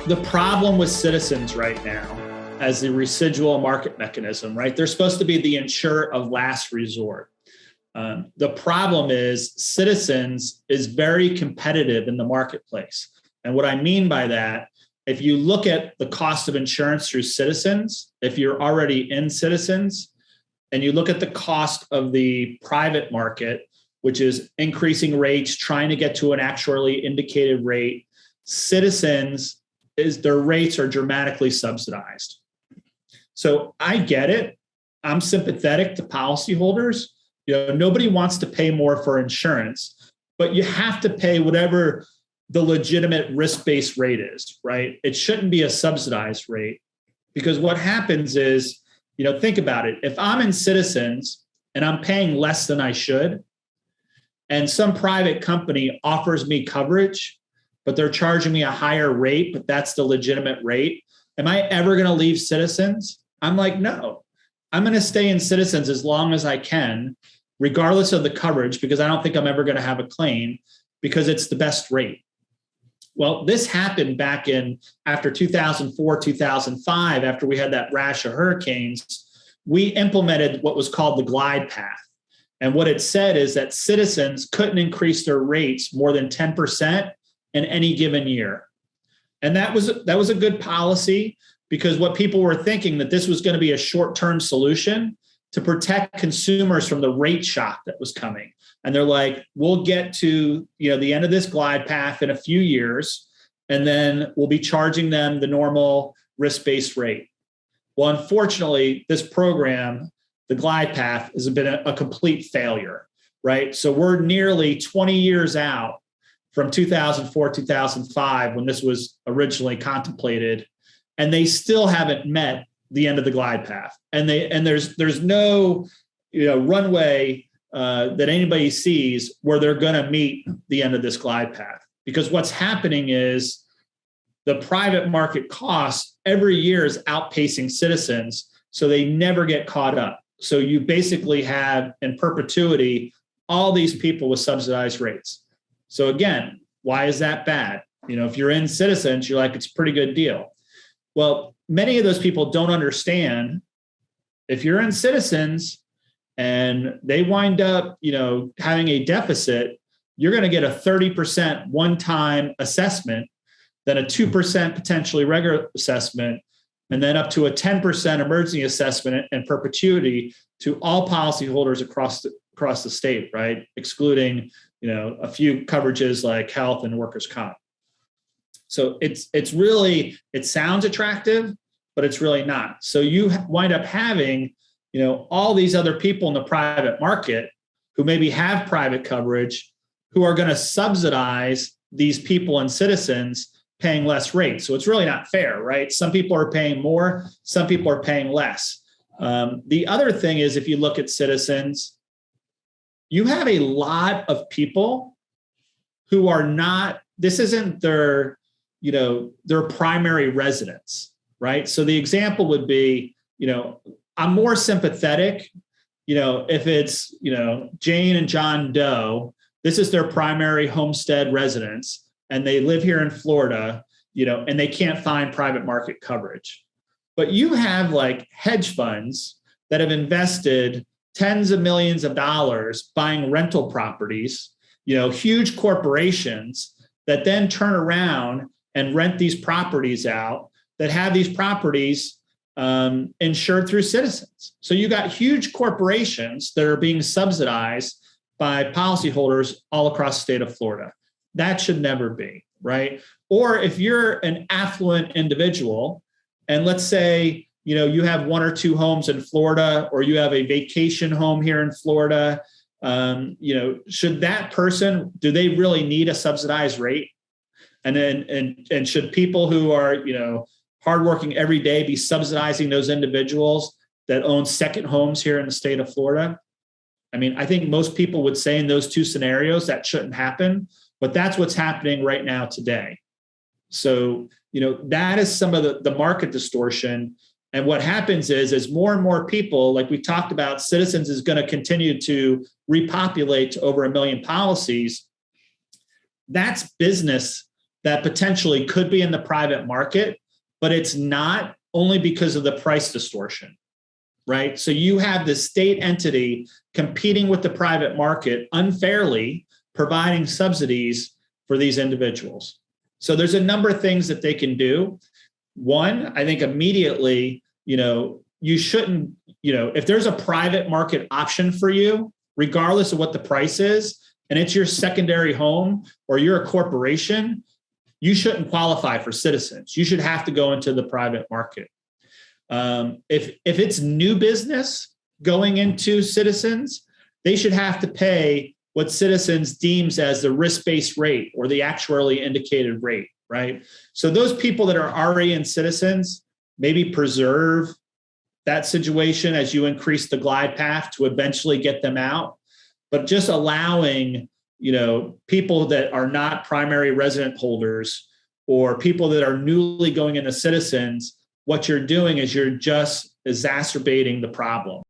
The problem with Citizens right now as the residual market mechanism, right? They're supposed to be the insurer of last resort. The problem is Citizens is very competitive in the marketplace. And what I mean by that, if you look at the cost of insurance through Citizens, if you're already in Citizens, and you look at the cost of the private market, which is increasing rates, trying to get to an actuarially indicated rate, Citizens their rates are dramatically subsidized. So I get it. I'm sympathetic to policyholders. Nobody wants to pay more for insurance, but you have to pay whatever the legitimate risk-based rate is, right? It shouldn't be a subsidized rate, because what happens is, think about it. If I'm in Citizens and I'm paying less than I should, and some private company offers me coverage, but they're charging me a higher rate, but that's the legitimate rate, am I ever going to leave Citizens? I'm like, no, I'm going to stay in Citizens as long as I can, regardless of the coverage, because I don't think I'm ever going to have a claim, because it's the best rate. Well, this happened back in after 2004, 2005, after we had that rash of hurricanes. We implemented what was called the glide path. And what it said is that Citizens couldn't increase their rates more than 10% in any given year. And that was a good policy, because what people were thinking, that this was going to be a short-term solution to protect consumers from the rate shock that was coming. And they're like, we'll get to the end of this glide path in a few years, and then we'll be charging them the normal risk-based rate. Well, unfortunately, this program, the glide path, has been a complete failure, right? So we're nearly 20 years out from 2004, 2005, when this was originally contemplated, and they still haven't met the end of the glide path. And there's no runway that anybody sees where they're going to meet the end of this glide path. Because what's happening is the private market cost every year is outpacing Citizens, so they never get caught up. So you basically have in perpetuity all these people with subsidized rates. So again, why is that bad? If you're in Citizens, you're like, it's a pretty good deal. Well, many of those people don't understand, if you're in Citizens and they wind up, having a deficit, you're going to get a 30% one-time assessment, then a 2% potentially regular assessment, and then up to a 10% emergency assessment in perpetuity to all policyholders across the state, right? Excluding, a few coverages like health and workers' comp. So it's really, it sounds attractive, but it's really not. So you wind up having, all these other people in the private market who maybe have private coverage, who are going to subsidize these people in Citizens paying less rates. So it's really not fair, right? Some people are paying more, some people are paying less. The other thing is, if you look at Citizens, you have a lot of people who are not, this isn't their primary residence, right? So the example would be, I'm more sympathetic, if it's, Jane and John Doe, this is their primary homestead residence, and they live here in Florida, and they can't find private market coverage. But you have like hedge funds that have invested tens of millions of dollars buying rental properties, huge corporations that then turn around and rent these properties out, that have these properties insured through Citizens. So you got huge corporations that are being subsidized by policyholders all across the state of Florida. That should never be, right? Or if you're an affluent individual, and let's say, you have one or two homes in Florida, or you have a vacation home here in Florida, should that person, do they really need a subsidized rate? And should people who are, hardworking every day be subsidizing those individuals that own second homes here in the state of Florida? I mean, I think most people would say in those two scenarios that shouldn't happen, but that's what's happening right now today. So, that is some of the market distortion. And what happens is, as more and more people, like we talked about, Citizens is going to continue to repopulate to over 1 million policies. That's business that potentially could be in the private market, but it's not, only because of the price distortion, right? So you have the state entity competing with the private market unfairly, providing subsidies for these individuals. So there's a number of things that they can do. One, I think immediately, you shouldn't, if there's a private market option for you, regardless of what the price is, and it's your secondary home or you're a corporation, you shouldn't qualify for Citizens. You should have to go into the private market. If it's new business going into Citizens, they should have to pay what Citizens deems as the risk-based rate or the actuarially indicated rate, right? So those people that are already in Citizens, maybe preserve that situation as you increase the glide path to eventually get them out. But just allowing, people that are not primary resident holders or people that are newly going into Citizens, what you're doing is you're just exacerbating the problem.